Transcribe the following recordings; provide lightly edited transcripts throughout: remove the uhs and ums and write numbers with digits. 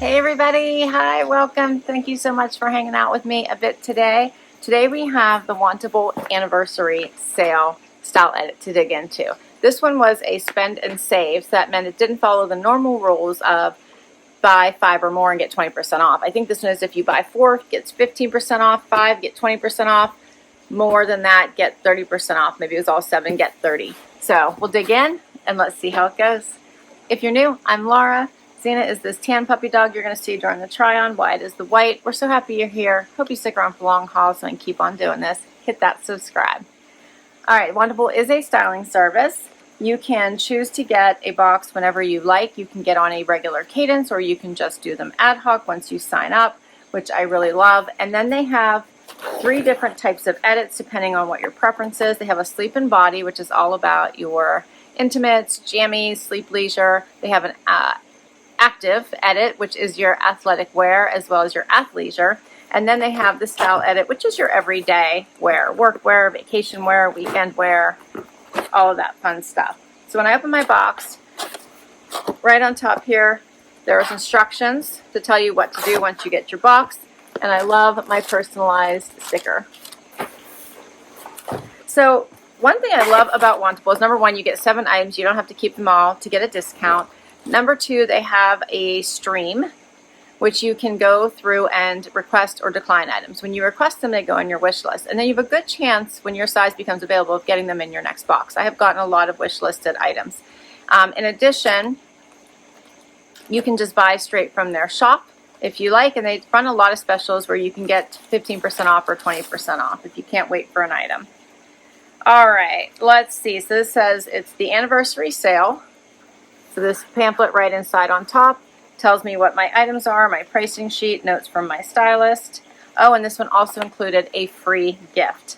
Hey everybody, hi, welcome. Thank you so much for hanging out with me a bit today. Today we have the Wantable Anniversary Sale style edit to dig into. This one was a spend and save, so that meant it didn't follow the normal rules of buy 5 or more and get 20% off. I think this one is if you buy 4, gets 15% off, 5, get 20% off, more than that, get 30% off. Maybe it was all 7, get 30. So we'll dig in and let's see how it goes. If you're new, I'm Laura. Xena is this tan puppy dog you're going to see during the try-on. Wyatt is the white. We're so happy you're here. Hope you stick around for long hauls so I can keep on doing this. Hit that subscribe. All right, Wantable is a styling service. You can choose to get a box whenever you like. You can get on a regular cadence, or you can just do them ad hoc once you sign up, which I really love. And then they have 3 different types of edits depending on what your preference is. They have a sleep and body, which is all about your intimates, jammies, sleep leisure. They have an active edit, which is your athletic wear as well as your athleisure. And then they have the style edit, which is your everyday wear, work wear, vacation wear, weekend wear, all of that fun stuff. So when I open my box, right on top here, there's instructions to tell you what to do once you get your box. And I love my personalized sticker. So one thing I love about Wantable is, number 1, you get 7 items. You don't have to keep them all to get a discount. Number 2, they have a stream, which you can go through and request or decline items. When you request them, they go on your wish list. And then you have a good chance, when your size becomes available, of getting them in your next box. I have gotten a lot of wish listed items. In addition, you can just buy straight from their shop if you like. And they run a lot of specials where you can get 15% off or 20% off if you can't wait for an item. All right, let's see. So this says it's the anniversary sale. So this pamphlet right inside on top tells me what my items are, my pricing sheet, notes from my stylist. Oh, and this one also included a free gift.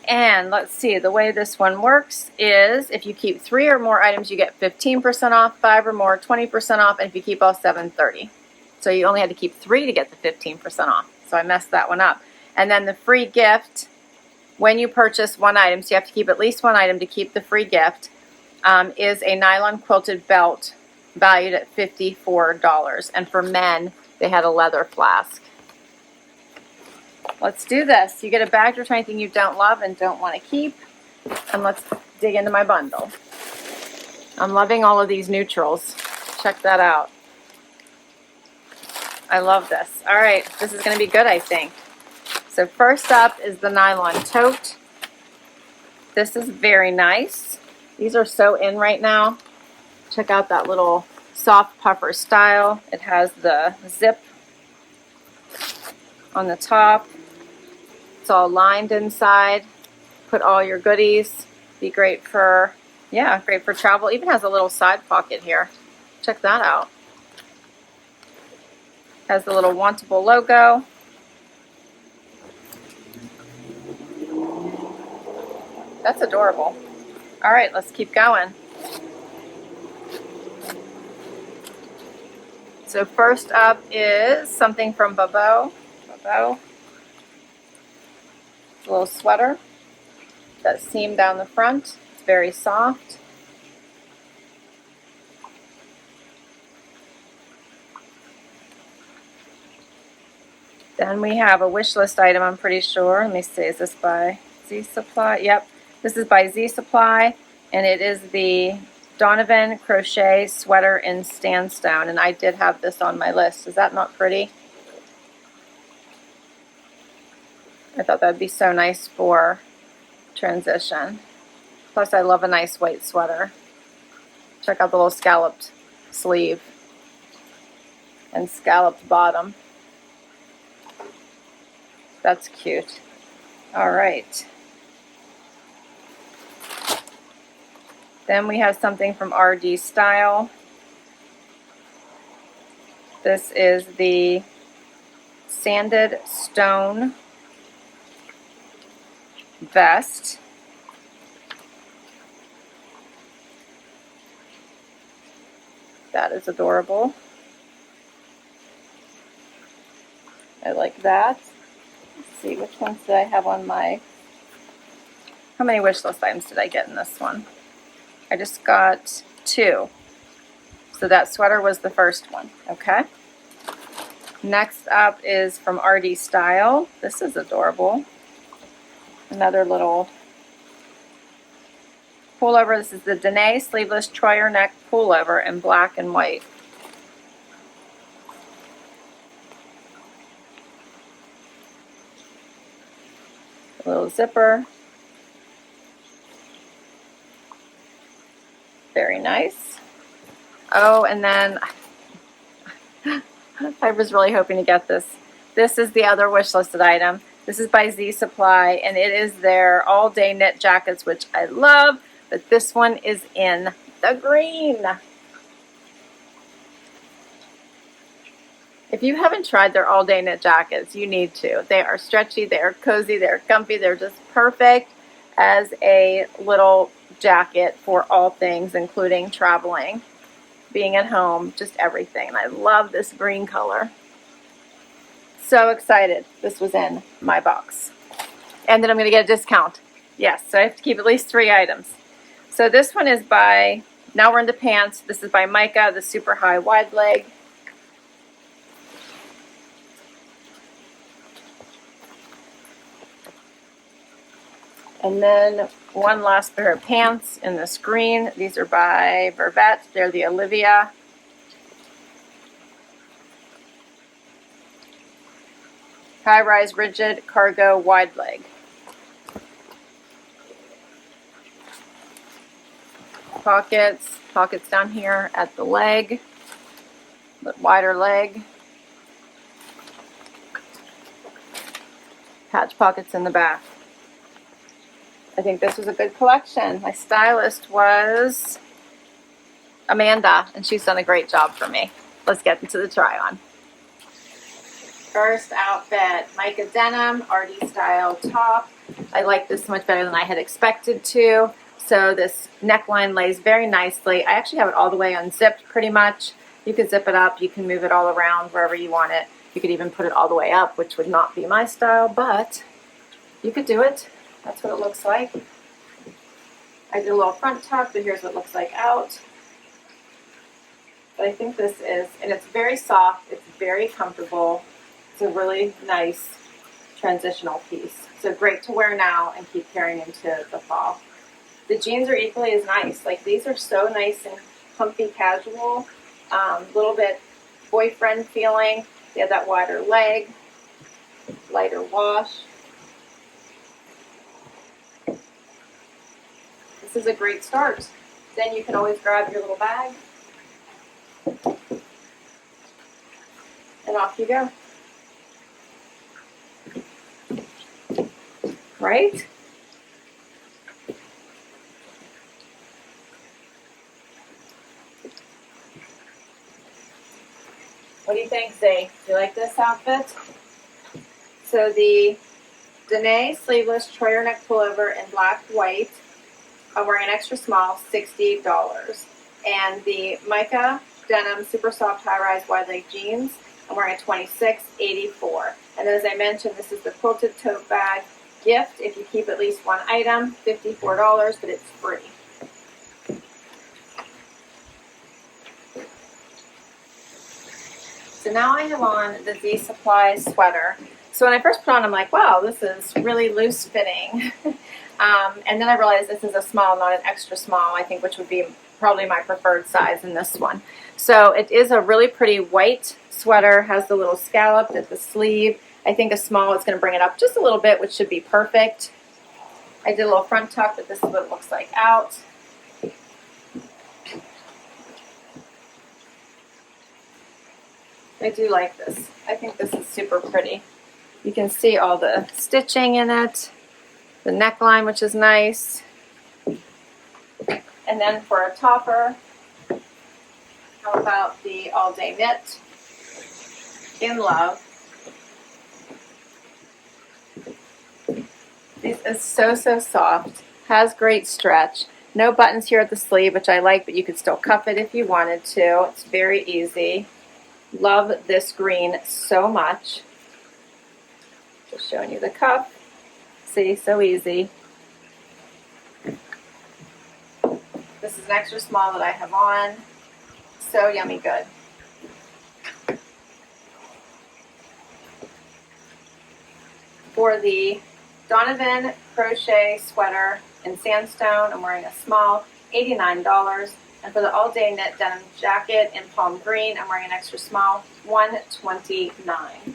And let's see, the way this one works is if you keep 3 or more items, you get 15% off, 5 or more, 20% off, and if you keep all 7, 30. So you only had to keep 3 to get the 15% off. So I messed that one up. And then the free gift, when you purchase 1 item, so you have to keep at least 1 item to keep the free gift, is a nylon quilted belt valued at $54. And for men, they had a leather flask. Let's do this. You get a bag for anything you don't love and don't want to keep. And let's dig into my bundle. I'm loving all of these neutrals. Check that out. I love this. All right, this is going to be good, I think. So first up is the nylon tote. This is very nice. These are so in right now. Check out that little soft puffer style. It has the zip on the top. It's all lined inside. Put all your goodies. Be great for, yeah, great for travel. Even has a little side pocket here. Check that out. Has the little Wantable logo. That's adorable. All right, let's keep going. So first up is something from Bobeau. A little sweater. That seam down the front. It's very soft. Then we have a wish list item, I'm pretty sure. Let me see, is this by Z Supply? Yep. This is by Z Supply, and it is the Donovan crochet sweater in sandstone, and I did have this on my list. Is that not pretty? I thought that would be so nice for transition. Plus, I love a nice white sweater. Check out the little scalloped sleeve and scalloped bottom. That's cute. All right. Then we have something from RD Style. This is the sanded stone vest. That is adorable. I like that. Let's see, which ones did I have on my... How many wish list items did I get in this one? I just got 2. So that sweater was the first one, okay? Next up is from RD Style. This is adorable. Another little pullover. This is the Danae Sleeveless Troyer Neck Pullover in black and white. A little zipper. Very nice. Oh, and then I was really hoping to get this. This is the other wish listed item. This is by Z Supply, and it is their all-day knit jackets, which I love, but this one is in the green. If you haven't tried their all-day knit jackets, you need to. They are stretchy, they are cozy, they're comfy, they're just perfect as a little jacket for all things, including traveling, being at home, just everything. And I love this green color. So excited this was in my box. And then I'm going to get a discount. Yes, so I have to keep at least 3 items. So this one is by, now we're into pants. This is by Mica, the super high wide leg. And then one last pair of pants in this green. These are by Vervet. They're the Olivia. High-rise rigid cargo wide leg. Pockets down here at the leg, but wider leg. Patch pockets in the back. I think this was a good collection. My stylist was Amanda, and she's done a great job for me. Let's get into the try on. First outfit, Mica Denim, RD Style top. I like this much better than I had expected to. So this neckline lays very nicely. I actually have it all the way unzipped pretty much. You can zip it up, you can move it all around wherever you want it. You could even put it all the way up, which would not be my style, but you could do it. That's what it looks like. I did a little front tuck, but here's what it looks like out. But I think this is, and it's very soft, it's very comfortable. It's a really nice transitional piece. So great to wear now and keep carrying into the fall. The jeans are equally as nice. Like these are so nice and comfy casual. A little bit boyfriend feeling. They have that wider leg, lighter wash. This is a great start. Then you can always grab your little bag and off you go. Right? What do you think, Zay? Do you like this outfit? So the Danae Sleeveless Troyer Neck Pullover in black white. I'm wearing an extra small, $60. And the Mica Denim Super Soft High Rise Wide Leg Jeans, I'm wearing a $26.84. And as I mentioned, this is the Quilted Tote Bag gift. If you keep at least 1 item, $54, but it's free. So now I have on the Z Supply sweater. So when I first put on, I'm like, wow, this is really loose fitting. And then I realized this is a small, not an extra small, I think, which would be probably my preferred size in this one. So it is a really pretty white sweater, has the little scallop at the sleeve. I think a small is going to bring it up just a little bit, which should be perfect. I did a little front tuck, but this is what it looks like out. I do like this. I think this is super pretty. You can see all the stitching in it, the neckline, which is nice. And then for a topper, how about the all-day knit? In love. This is so soft, has great stretch. No buttons here at the sleeve, which I like, but you could still cuff it if you wanted to. It's very easy. Love this green so much. Just showing you the cuff. See, so easy. This is an extra small that I have on. So yummy good. For the Donovan crochet sweater in sandstone, I'm wearing a small, $89. And for the all day knit denim jacket in palm green, I'm wearing an extra small, $129.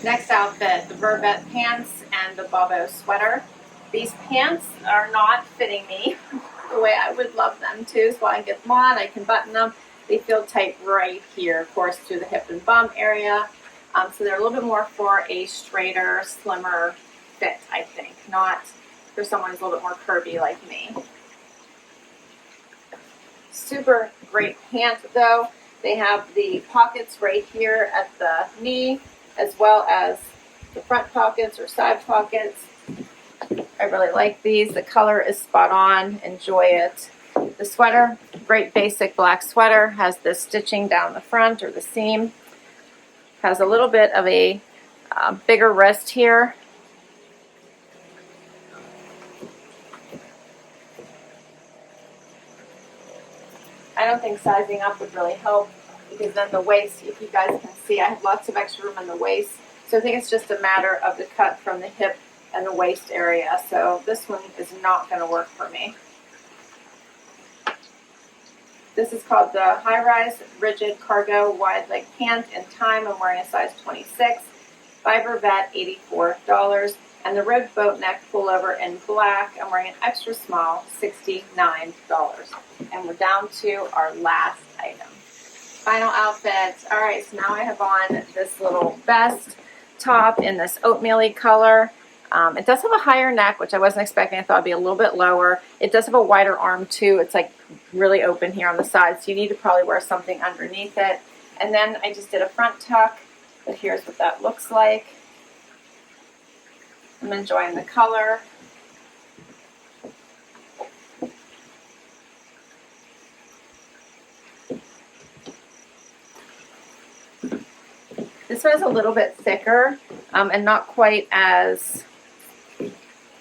Next outfit, the Vervet pants and the Bobeau sweater. These pants are not fitting me the way I would love them to, so I can get them on, I can button them. They feel tight right here, of course, through the hip and bum area. So they're a little bit more for a straighter, slimmer fit, I think, not for someone who's a little bit more curvy like me. Super great pant though. They have the pockets right here at the knee, as well as the front pockets or side pockets. I really like these. The color is spot on. Enjoy it. The sweater, great basic black sweater, has this stitching down the front or the seam. Has a little bit of a bigger wrist here. I don't think sizing up would really help, because then the waist, if you guys can see, I have lots of extra room in the waist. So I think it's just a matter of the cut from the hip and the waist area. So this one is not going to work for me. This is called the High Rise Rigid Cargo Wide Leg Pant in time. I'm wearing a size 26. By Vervet, $84. And the Red Boatneck Pullover in black, I'm wearing an extra small, $69. And we're down to our last item. Final outfit. All right, so now I have on this little vest top in this oatmeal-y color. It does have a higher neck, which I wasn't expecting. I thought it'd be a little bit lower. It does have a wider arm too. It's like really open here on the side, so you need to probably wear something underneath it. And then I just did a front tuck, but here's what that looks like. I'm enjoying the color. This one is a little bit thicker and not quite as,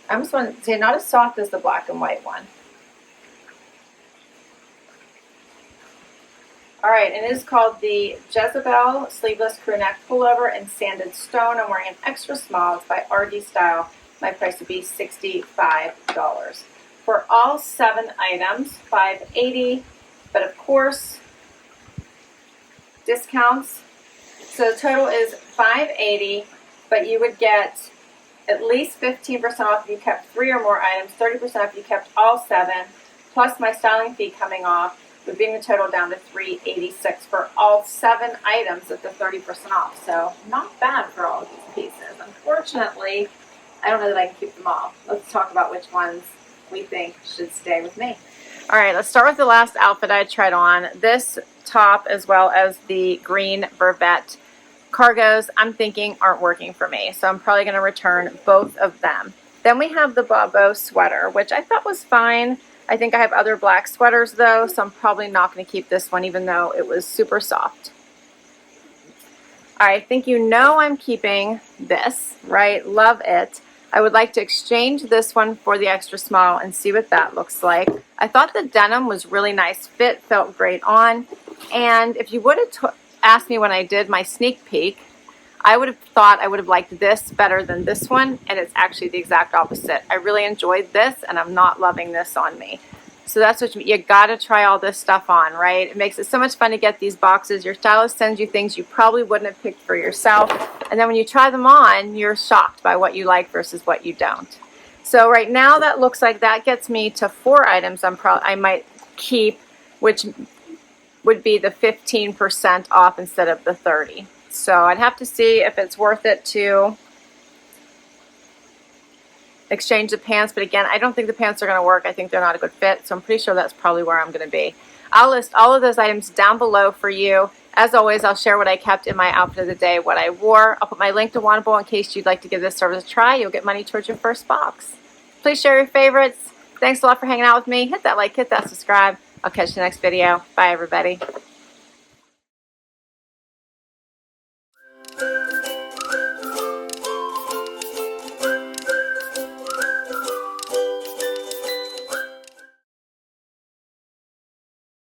I almost want to say not as soft as the black and white one. All right, and it is called the Jesabelle Sleeveless Crew Neck Pullover in Sanded Stone. I'm wearing an extra small. It's by RD Style. My price would be $65. For all 7 items, $580, but of course, discounts. So the total is $580, but you would get at least 15% off if you kept 3 or more items, 30% if you kept all 7, plus my styling fee coming off, would bring the total down to $386 for all 7 items at the 30% off. So not bad for all of these pieces. Unfortunately, I don't know that I can keep them all. Let's talk about which ones we think should stay with me. All right, let's start with the last outfit I tried on. This top, as well as the green Vervet cargos, I'm thinking aren't working for me. So I'm probably going to return both of them. Then we have the Bobeau sweater, which I thought was fine. I think I have other black sweaters though, so I'm probably not going to keep this one, even though it was super soft. All right, I think you know I'm keeping this, right? Love it. I would like to exchange this one for the extra small and see what that looks like. I thought the denim was really nice fit, felt great on. And if you would have asked me when I did my sneak peek, I would have thought I would have liked this better than this one, and it's actually the exact opposite. I really enjoyed this, and I'm not loving this on me. So that's what you got to try all this stuff on, right? It makes it so much fun to get these boxes. Your stylist sends you things you probably wouldn't have picked for yourself, and then when you try them on, you're shocked by what you like versus what you don't. So right now, that looks like that gets me to 4 items I might keep, which would be the 15% off instead of the 30%. So I'd have to see if it's worth it to exchange the pants. But again, I don't think the pants are going to work. I think they're not a good fit. So I'm pretty sure that's probably where I'm going to be. I'll list all of those items down below for you. As always, I'll share what I kept in my outfit of the day, what I wore. I'll put my link to Wantable in case you'd like to give this service a try. You'll get money towards your first box. Please share your favorites. Thanks a lot for hanging out with me. Hit that like, hit that subscribe. I'll catch you in the next video. Bye, everybody.